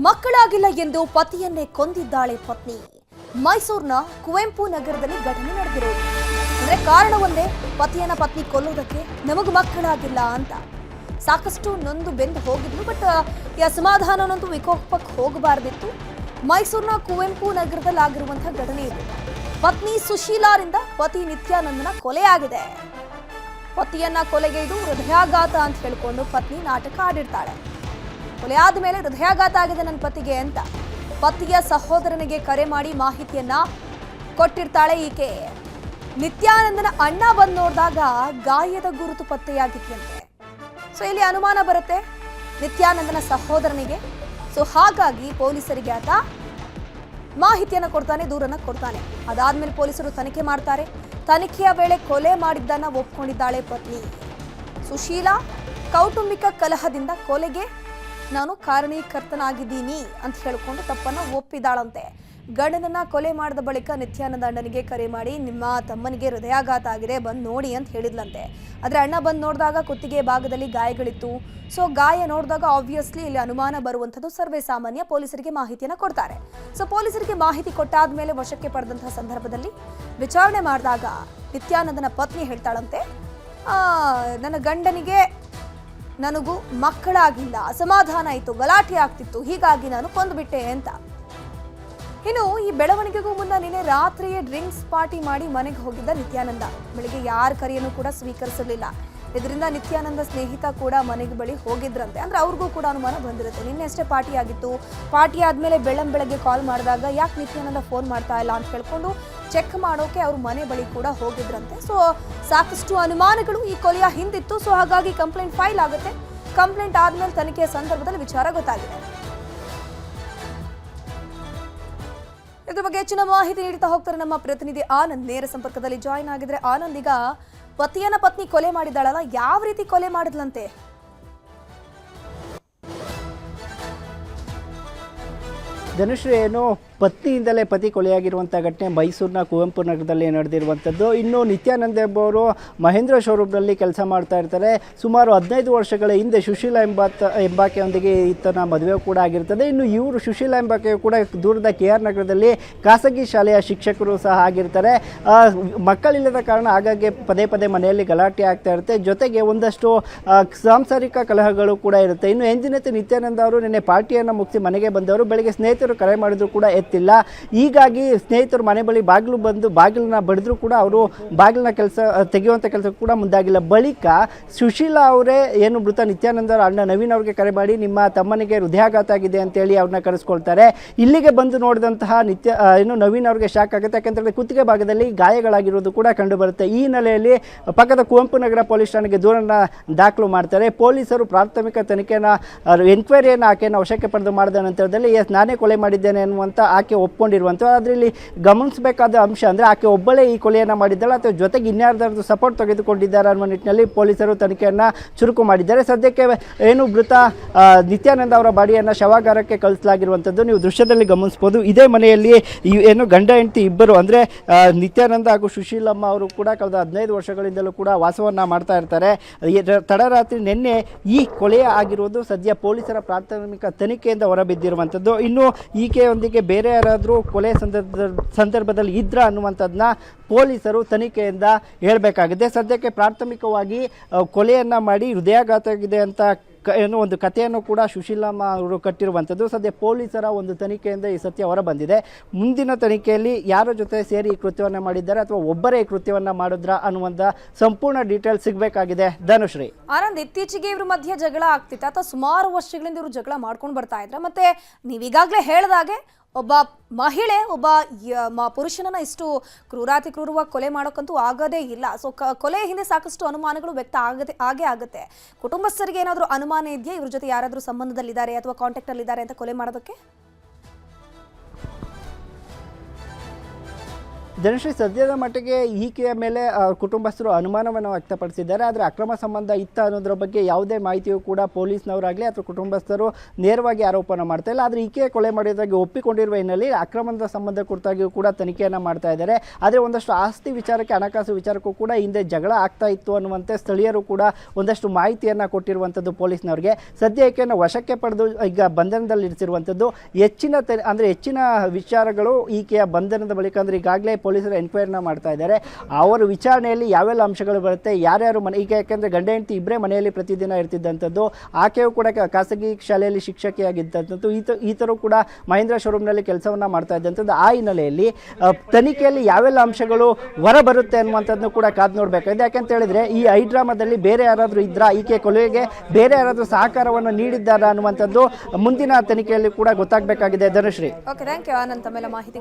ಮಕ್ಕಳಾಗಿಲ್ಲ ಎಂದು ಪತಿಯನ್ನೇ ಕೊಂದಿದ್ದಾಳೆ ಪತ್ನಿ. ಮೈಸೂರಿನ ಕುವೆಂಪು ನಗರದಲ್ಲಿ ಘಟನೆ ನಡೆದಿರೋದು. ಅಂದ್ರೆ ಕಾರಣ ಒಂದೇ, ಪತಿಯನ್ನ ಪತ್ನಿ ಕೊಲ್ಲೋದಕ್ಕೆ ನಮಗೂ ಮಕ್ಕಳಾಗಿಲ್ಲ ಅಂತ. ಸಾಕಷ್ಟು ನೊಂದು ಬೆಂದು ಹೋಗಿದ್ಲು. ಬಟ್ ಈ ಅಸಮಾಧಾನನಂತೂ ವಿಕೋಪಕ್ಕೆ ಹೋಗಬಾರ್ದಿತ್ತು. ಮೈಸೂರಿನ ಕುವೆಂಪು ನಗರದಲ್ಲಿ ಆಗಿರುವಂತಹ ಘಟನೆ ಇದು. ಪತ್ನಿ ಸುಶೀಲಾರಿಂದ ಪತಿ ನಿತ್ಯಾನಂದನ ಕೊಲೆಯಾಗಿದೆ. ಪತಿಯನ್ನ ಕೊಲೆಗೈದು ಹೃದಯಾಘಾತ ಅಂತ ಹೇಳ್ಕೊಂಡು ಪತ್ನಿ ನಾಟಕ ಆಡಿರ್ತಾಳೆ. ಕೊಲೆ ಆದ ಮೇಲೆ ಹೃದಯಾಘಾತ ಆಗಿದೆ ನನ್ನ ಪತಿಗೆ ಅಂತ ಪತಿಯ ಸಹೋದರನಿಗೆ ಕರೆ ಮಾಡಿ ಮಾಹಿತಿಯನ್ನ ಕೊಟ್ಟಿರ್ತಾಳೆ ಈಕೆ. ನಿತ್ಯಾನಂದನ ಅಣ್ಣ ಬಂದು ನೋಡಿದಾಗ ಗಾಯದ ಗುರುತು ಪತ್ತೆಯಾಗಿತ್ತಂತೆ. ಸೊ ಇಲ್ಲಿ ಅನುಮಾನ ಬರುತ್ತೆ ನಿತ್ಯಾನಂದನ ಸಹೋದರನಿಗೆ. ಸೊ ಹಾಗಾಗಿ ಪೊಲೀಸರಿಗೆ ಆತ ಮಾಹಿತಿಯನ್ನ ಕೊಡ್ತಾನೆ, ದೂರನ್ನ ಕೊಡ್ತಾನೆ. ಅದಾದ್ಮೇಲೆ ಪೊಲೀಸರು ತನಿಖೆ ಮಾಡ್ತಾರೆ. ತನಿಖೆಯ ವೇಳೆ ಕೊಲೆ ಮಾಡಿದ್ದನ್ನ ಒಪ್ಕೊಂಡಿದ್ದಾಳೆ ಪತ್ನಿ ಸುಶೀಲಾ. ಕೌಟುಂಬಿಕ ಕಲಹದಿಂದ ಕೊಲೆಗೆ ನಾನು ಕಾರಣೀಕರ್ತನಾಗಿದ್ದೀನಿ ಅಂತ ಹೇಳ್ಕೊಂಡು ತಪ್ಪನ್ನ ಒಪ್ಪಿದಾಳಂತೆ. ಗಂಡನನ್ನ ಕೊಲೆ ಮಾಡಿದ ಬಳಿಕ ನಿತ್ಯಾನಂದ ಅಣ್ಣನಿಗೆ ಕರೆ ಮಾಡಿ ನಿಮ್ಮ ತಮ್ಮನಿಗೆ ಹೃದಯಾಘಾತ ಆಗಿದೆ, ಬಂದು ನೋಡಿ ಅಂತ ಹೇಳಿದ್ಲಂತೆ. ಆದರೆ ಅಣ್ಣ ಬಂದು ನೋಡಿದಾಗ ಕುತ್ತಿಗೆ ಭಾಗದಲ್ಲಿ ಗಾಯಗಳಿತ್ತು. ಸೊ ಗಾಯ ನೋಡಿದಾಗ ಆಬ್ವಿಯಸ್ಲಿ ಇಲ್ಲಿ ಅನುಮಾನ ಬರುವಂಥದ್ದು ಸರ್ವೇ ಸಾಮಾನ್ಯ. ಪೊಲೀಸರಿಗೆ ಮಾಹಿತಿಯನ್ನು ಕೊಡ್ತಾರೆ. ಸೊ ಪೊಲೀಸರಿಗೆ ಮಾಹಿತಿ ಕೊಟ್ಟಾದ ಮೇಲೆ ವಶಕ್ಕೆ ಪಡೆದಂತಹ ಸಂದರ್ಭದಲ್ಲಿ ವಿಚಾರಣೆ ಮಾಡಿದಾಗ ನಿತ್ಯಾನಂದನ ಪತ್ನಿ ಹೇಳ್ತಾಳಂತೆ, ನನ್ನ ಗಂಡನಿಗೆ ನನಗೂ ಮಕ್ಕಳಾಗಿಲ್ಲ, ಅಸಮಾಧಾನ ಆಯಿತು, ಗಲಾಟೆ ಆಗ್ತಿತ್ತು, ಹೀಗಾಗಿ ನಾನು ಕೊಂದುಬಿಟ್ಟೆ ಅಂತ. ಇನ್ನು ಈ ಬೆಳವಣಿಗೆಗೂ ಮುನ್ನ ನಿನ್ನೆ ರಾತ್ರಿಯೇ ಡ್ರಿಂಕ್ಸ್ ಪಾರ್ಟಿ ಮಾಡಿ ಮನೆಗೆ ಹೋಗಿದ್ದ ನಿತ್ಯಾನಂದ. ಬೆಳಿಗ್ಗೆ ಯಾರ ಕರೆಯನ್ನು ಕೂಡ ಸ್ವೀಕರಿಸಲಿಲ್ಲ. ಇದರಿಂದ ನಿತ್ಯಾನಂದ ಸ್ನೇಹಿತ ಕೂಡ ಮನೆಗೆ ಬಳಿ ಹೋಗಿದ್ರಂತೆ. ಅಂದ್ರೆ ಅವ್ರಿಗೂ ಕೂಡ ಅನುಮಾನ ಬಂದಿರುತ್ತೆ. ನಿನ್ನೆ ಅಷ್ಟೇ ಪಾರ್ಟಿ ಆಗಿತ್ತು. ಪಾರ್ಟಿ ಆದ್ಮೇಲೆ ಬೆಳಗ್ಗೆ ಕಾಲ್ ಮಾಡಿದಾಗ ಯಾಕೆ ನಿತ್ಯಾನಂದ ಫೋನ್ ಮಾಡ್ತಾ ಇಲ್ಲ ಅಂತ ಹೇಳ್ಕೊಂಡು ಚೆಕ್ ಮಾಡೋಕೆ ಅವ್ರ ಮನೆ ಬಳಿ ಕೂಡ ಹೋಗಿದ್ರಂತೆ. ಸೊ ಸಾಕಷ್ಟು ಅನುಮಾನಗಳು ಈ ಕೊಲೆಯ ಹಿಂದಿತ್ತು. ಸೊ ಹಾಗಾಗಿ ಕಂಪ್ಲೇಂಟ್ ಫೈಲ್ ಆಗುತ್ತೆ. ಕಂಪ್ಲೇಂಟ್ ಆದ್ಮೇಲೆ ತನಿಖೆಯ ಸಂದರ್ಭದಲ್ಲಿ ವಿಚಾರ ಗೊತ್ತಾಗಿದೆ. ಇದ್ರ ಬಗ್ಗೆ ಹೆಚ್ಚಿನ ಮಾಹಿತಿ ನೀಡ್ತಾ ಹೋಗ್ತಾರೆ ನಮ್ಮ ಪ್ರತಿನಿಧಿ ಆನಂದ್. ನೇರ ಸಂಪರ್ಕದಲ್ಲಿ ಜಾಯಿನ್ ಆಗಿದ್ರೆ ಆನಂದ್, ಈಗ ಪತಿಯನ್ನ ಪತ್ನಿ ಕೊಲೆ ಮಾಡಿದಾಳಲ್ಲ, ಯಾವ ರೀತಿ ಕೊಲೆ ಮಾಡಿದ್ಲಂತೆ? ಧನುಶ್ರೀ, ಏನು ಪತ್ನಿಯಿಂದಲೇ ಪತಿ ಕೊಲೆಯಾಗಿರುವಂಥ ಘಟನೆ ಮೈಸೂರಿನ ಕುವೆಂಪು ನಗರದಲ್ಲಿ ನಡೆದಿರುವಂಥದ್ದು. ಇನ್ನು ನಿತ್ಯಾನಂದ ಎಂಬುವರು ಮಹೇಂದ್ರ ಶೋರೂಮ್ನಲ್ಲಿ ಕೆಲಸ ಮಾಡ್ತಾ ಇರ್ತಾರೆ. ಸುಮಾರು 15 ವರ್ಷಗಳ ಹಿಂದೆ ಸುಶೀಲಾ ಎಂಬಾಕೆಯೊಂದಿಗೆ ಈತನ ಮದುವೆ ಕೂಡ ಆಗಿರ್ತದೆ. ಇನ್ನು ಇವರು ಸುಶೀಲಾ ಎಂಬಾಕೆ ಕೂಡ ದೂರದ KR ನಗರದಲ್ಲಿ ಖಾಸಗಿ ಶಾಲೆಯ ಶಿಕ್ಷಕರು ಸಹ ಆಗಿರ್ತಾರೆ. ಮಕ್ಕಳಿಲ್ಲದ ಕಾರಣ ಆಗಾಗ್ಗೆ ಪದೇ ಪದೇ ಮನೆಯಲ್ಲಿ ಗಲಾಟೆ ಆಗ್ತಾ ಇರುತ್ತೆ. ಜೊತೆಗೆ ಒಂದಷ್ಟು ಸಾಂಸಾರಿಕ ಕಲಹಗಳು ಕೂಡ ಇರುತ್ತೆ. ಇನ್ನು ಎಂದಿನಂತೆ ನಿತ್ಯಾನಂದ ಅವರು ನಿನ್ನೆ ಪಾರ್ಟಿಯನ್ನು ಮುಗಿಸಿ ಮನೆಗೆ ಬಂದವರು. ಬೆಳಗ್ಗೆ ಸ್ನೇಹಿತರು ಕರೆ ಮಾಡಿದ್ರು ಕೂಡ ಎತ್ತಿಲ್ಲ. ಹೀಗಾಗಿ ಸ್ನೇಹಿತರು ಮನೆ ಬಳಿ ಬಾಗಿಲನ್ನ ಬಡಿದ್ರು ಕೂಡ ಅವರು ಬಾಗಿಲಿನ ತೆಗೆಯುವಂಥ ಕೆಲಸ ಕೂಡ ಮುಂದಾಗಿಲ್ಲ. ಬಳಿಕ ಸುಶೀಲಾ ಅವರೇ ಏನು ಮೃತ ನಿತ್ಯಾನಂದ ಅವರ ಅಣ್ಣ ನವೀನ್ ಅವ್ರಿಗೆ ಕರೆ ಮಾಡಿ ನಿಮ್ಮ ತಮ್ಮನಿಗೆ ಹೃದಯಾಘಾತ ಆಗಿದೆ ಅಂತೇಳಿ ಅವ್ರನ್ನ ಕರೆಸ್ಕೊಳ್ತಾರೆ. ಇಲ್ಲಿಗೆ ಬಂದು ನೋಡಿದಂತಹ ನವೀನ್ ಅವ್ರಿಗೆ ಶಾಕ್ ಆಗುತ್ತೆ. ಯಾಕಂತೇಳಿದ್ರೆ ಕುತ್ತಿಗೆ ಭಾಗದಲ್ಲಿ ಗಾಯಗಳಾಗಿರೋದು ಕೂಡ ಕಂಡು ಬರುತ್ತೆ. ಈ ಹಿನ್ನೆಲೆಯಲ್ಲಿ ಪಕ್ಕದ ಕುವೆಂಪು ನಗರ ಪೊಲೀಸ್ ಠಾಣೆಗೆ ದೂರನ್ನ ದಾಖಲು ಮಾಡ್ತಾರೆ. ಪೊಲೀಸರು ಪ್ರಾಥಮಿಕ ತನಿಖೆಯನ್ನು ಎನ್ಕ್ವೈರಿಯನ್ನು ಆಕೆಯನ್ನು ವಶಕ್ಕೆ ಪಡೆದು ಮಾಡಿದ ನಂತರದಲ್ಲಿ ನಾನೇ ಕೊಲೆ ಮಾಡಿದ್ದೇನೆ ಅನ್ನುವಂಥ ಆಕೆ ಒಪ್ಕೊಂಡಿರುವಂಥ. ಆದರೆ ಇಲ್ಲಿ ಗಮನಿಸಬೇಕಾದ ಅಂಶ ಅಂದರೆ ಆಕೆ ಒಬ್ಬಳೇ ಈ ಕೊಲೆಯನ್ನು ಮಾಡಿದ್ದಾಳೆ ಅಥವಾ ಜೊತೆಗೆ ಇನ್ಯಾರ್ದಾರದು ಸಪೋರ್ಟ್ ತೆಗೆದುಕೊಂಡಿದ್ದಾರೆ ಅನ್ನುವ ನಿಟ್ಟಿನಲ್ಲಿ ಪೊಲೀಸರು ತನಿಖೆಯನ್ನು ಚುರುಕು ಮಾಡಿದ್ದಾರೆ. ಸದ್ಯಕ್ಕೆ ಏನು ಮೃತ ನಿತ್ಯಾನಂದ ಅವರ ಬಾಡಿಯನ್ನು ಶವಾಗಾರಕ್ಕೆ ಕಳಿಸಲಾಗಿರುವಂಥದ್ದು ನೀವು ದೃಶ್ಯದಲ್ಲಿ ಗಮನಿಸ್ಬೋದು. ಇದೇ ಮನೆಯಲ್ಲಿ ಏನು ಗಂಡ ಹೆಂಡತಿ ಇಬ್ಬರು ಅಂದರೆ ನಿತ್ಯಾನಂದ ಹಾಗೂ ಸುಶೀಲಮ್ಮ ಅವರು ಕೂಡ ಕಳೆದ 15 ವರ್ಷಗಳಿಂದಲೂ ಕೂಡ ವಾಸವನ್ನು ಮಾಡ್ತಾ ಇರ್ತಾರೆ. ತಡರಾತ್ರಿ ನಿನ್ನೆ ಈ ಕೊಲೆ ಆಗಿರುವುದು ಸದ್ಯ ಪೊಲೀಸರ ಪ್ರಾಥಮಿಕ ತನಿಖೆಯಿಂದ ಹೊರಬಿದ್ದಿರುವಂಥದ್ದು. ಇನ್ನು ಈಕೆಯೊಂದಿಗೆ ಬೇರೆ ಯಾರಾದರೂ ಕೊಲೆ ಸಂದರ್ಭದಲ್ಲಿ ಇದ್ರ ಅನ್ನುವಂಥದ್ದನ್ನ ಪೊಲೀಸರು ತನಿಖೆಯಿಂದ ಹೇಳಬೇಕಾಗಿದೆ. ಸದ್ಯಕ್ಕೆ ಪ್ರಾಥಮಿಕವಾಗಿ ಕೊಲೆಯನ್ನು ಮಾಡಿ ಹೃದಯಾಘಾತ ಆಗಿದೆ ಅಂತ ಏನೋ ಒಂದು ಕಥೆಯನ್ನು ಕೂಡ ಸುಶೀಲಮ್ಮ ಅವರು ಕಟ್ಟಿರುವಂಥದ್ದು. ಸದ್ಯ ಪೊಲೀಸರ ಒಂದು ತನಿಖೆಯಿಂದ ಈ ಸತ್ಯ ಹೊರಬಂದಿದೆ. ಮುಂದಿನ ತನಿಖೆಯಲ್ಲಿ ಯಾರ ಜೊತೆ ಸೇರಿ ಈ ಕೃತ್ಯವನ್ನು ಮಾಡಿದ್ದಾರೆ ಅಥವಾ ಒಬ್ಬರೇ ಈ ಕೃತ್ಯವನ್ನು ಮಾಡಿದ್ರ ಅನ್ನುವಂಥ ಸಂಪೂರ್ಣ ಡೀಟೇಲ್ಸ್ ಸಿಗಬೇಕಾಗಿದೆ. ಧನುಶ್ರೀ, ಆನಂದ್, ಇತ್ತೀಚೆಗೆ ಇವ್ರ ಮಧ್ಯೆ ಜಗಳ ಆಗ್ತಿತ್ತು ಅಥವಾ ಸುಮಾರು ವರ್ಷಗಳಿಂದ ಇವರು ಜಗಳ ಮಾಡ್ಕೊಂಡು ಬರ್ತಾ ಇದ್ರ? ಮತ್ತೆ ನೀವೀಗಾಗಲೇ ಹೇಳಿದಾಗೆ ಒಬ್ಬ ಮಹಿಳೆ ಒಬ್ಬ ಪುರುಷನನ್ನ ಇಷ್ಟು ಕ್ರೂರವಾಗಿ ಕೊಲೆ ಮಾಡೋಕ್ಕಂತೂ ಆಗೋದೇ ಇಲ್ಲ. ಸೊ ಕೊಲೆ ಹಿಂದೆ ಸಾಕಷ್ಟು ಅನುಮಾನಗಳು ವ್ಯಕ್ತ ಆಗೇ ಆಗುತ್ತೆ. ಕುಟುಂಬಸ್ಥರಿಗೆ ಏನಾದರೂ ಅನುಮಾನ ಇದೆಯಾ ಇವ್ರ ಜೊತೆ ಯಾರಾದರೂ ಸಂಬಂಧದಲ್ಲಿದ್ದಾರೆ ಅಥವಾ ಕಾಂಟ್ಯಾಕ್ಟ್ ಅಲ್ಲಿ ಇದ್ದಾರೆ ಅಂತ ಕೊಲೆ ಮಾಡೋದಕ್ಕೆ? ಧನುಶ್ರೀ ಸದ್ಯದ ಮಟ್ಟಿಗೆ ಈಕೆಯ ಮೇಲೆ ಕುಟುಂಬಸ್ಥರು ಅನುಮಾನವನ್ನು ವ್ಯಕ್ತಪಡಿಸಿದ್ದಾರೆ. ಆದರೆ ಅಕ್ರಮ ಸಂಬಂಧ ಇತ್ತ ಅನ್ನೋದ್ರ ಬಗ್ಗೆ ಯಾವುದೇ ಮಾಹಿತಿಯೂ ಕೂಡ ಪೊಲೀಸ್ನವರಾಗಲಿ ಅಥವಾ ಕುಟುಂಬಸ್ಥರು ನೇರವಾಗಿ ಆರೋಪನ ಮಾಡ್ತಾ ಇಲ್ಲ. ಆದರೆ ಈಕೆ ಕೊಲೆ ಮಾಡಿದಾಗಿ ಒಪ್ಪಿಕೊಂಡಿರುವ ಹಿನ್ನೆಲೆಯಲ್ಲಿ ಅಕ್ರಮದ ಸಂಬಂಧ ಕುರಿತಾಗಿಯೂ ಕೂಡ ತನಿಖೆಯನ್ನು ಮಾಡ್ತಾ ಇದ್ದಾರೆ. ಆದರೆ ಒಂದಷ್ಟು ಆಸ್ತಿ ವಿಚಾರಕ್ಕೆ, ಹಣಕಾಸು ವಿಚಾರಕ್ಕೂ ಕೂಡ ಹಿಂದೆ ಜಗಳ ಆಗ್ತಾ ಇತ್ತು ಅನ್ನುವಂತೆ ಸ್ಥಳೀಯರು ಕೂಡ ಒಂದಷ್ಟು ಮಾಹಿತಿಯನ್ನು ಕೊಟ್ಟಿರುವಂಥದ್ದು ಪೊಲೀಸ್ನವರಿಗೆ. ಸದ್ಯ ಈಕೆಯನ್ನು ವಶಕ್ಕೆ ಪಡೆದು ಈಗ ಬಂಧನದಲ್ಲಿ ಇರಿಸಿರುವಂಥದ್ದು. ಹೆಚ್ಚಿನ ವಿಚಾರಗಳು ಈಕೆಯ ಬಂಧನದ ಬಳಿಕ ಅಂದರೆ ಈಗಾಗಲೇ ಪೊಲೀಸರು ಎನ್ಕ್ವೈರಿನ ಮಾಡ್ತಾ ಇದ್ದಾರೆ. ಅವರ ವಿಚಾರಣೆಯಲ್ಲಿ ಯಾವೆಲ್ಲ ಅಂಶಗಳು ಬರುತ್ತೆ, ಯಾರ್ಯಾರು ಈಗ ಯಾಕೆಂದರೆ ಗಂಡ ಹೆಂಡತಿ ಇಬ್ಬರೇ ಮನೆಯಲ್ಲಿ ಪ್ರತಿದಿನ ಇರ್ತಿದ್ದಂಥದ್ದು. ಆಕೆಯೂ ಕೂಡ ಖಾಸಗಿ ಶಾಲೆಯಲ್ಲಿ ಶಿಕ್ಷಕಿಯಾಗಿದ್ದಂಥದ್ದು. ಈತರು ಕೂಡ ಮಹೇಂದ್ರ ಶೋರೂಮ್ನಲ್ಲಿ ಕೆಲಸವನ್ನು ಮಾಡ್ತಾ ಇದ್ದಂಥದ್ದು. ಆ ಹಿನ್ನೆಲೆಯಲ್ಲಿ ತನಿಖೆಯಲ್ಲಿ ಯಾವೆಲ್ಲ ಅಂಶಗಳು ಹೊರ ಬರುತ್ತೆ ಅನ್ನುವಂಥದ್ದನ್ನು ಕೂಡ ಕಾದು ನೋಡಬೇಕಾಗಿದೆ. ಯಾಕಂತ ಹೇಳಿದ್ರೆ ಈ ಹೈಡ್ರಾಮಾದಲ್ಲಿ ಬೇರೆ ಯಾರಾದರೂ ಇದ್ರಾ, ಈಕೆ ಕೊಲೆಗೆ ಬೇರೆ ಯಾರಾದರೂ ಸಹಕಾರವನ್ನು ನೀಡಿದ್ದಾರಾ ಅನ್ನುವಂಥದ್ದು ಮುಂದಿನ ತನಿಖೆಯಲ್ಲಿ ಕೂಡ ಗೊತ್ತಾಗಬೇಕಾಗಿದೆ. Dhanushree. Okay, thank you Anand ತಮ್ಮೆಲ್ಲ ಮಾಹಿತಿ.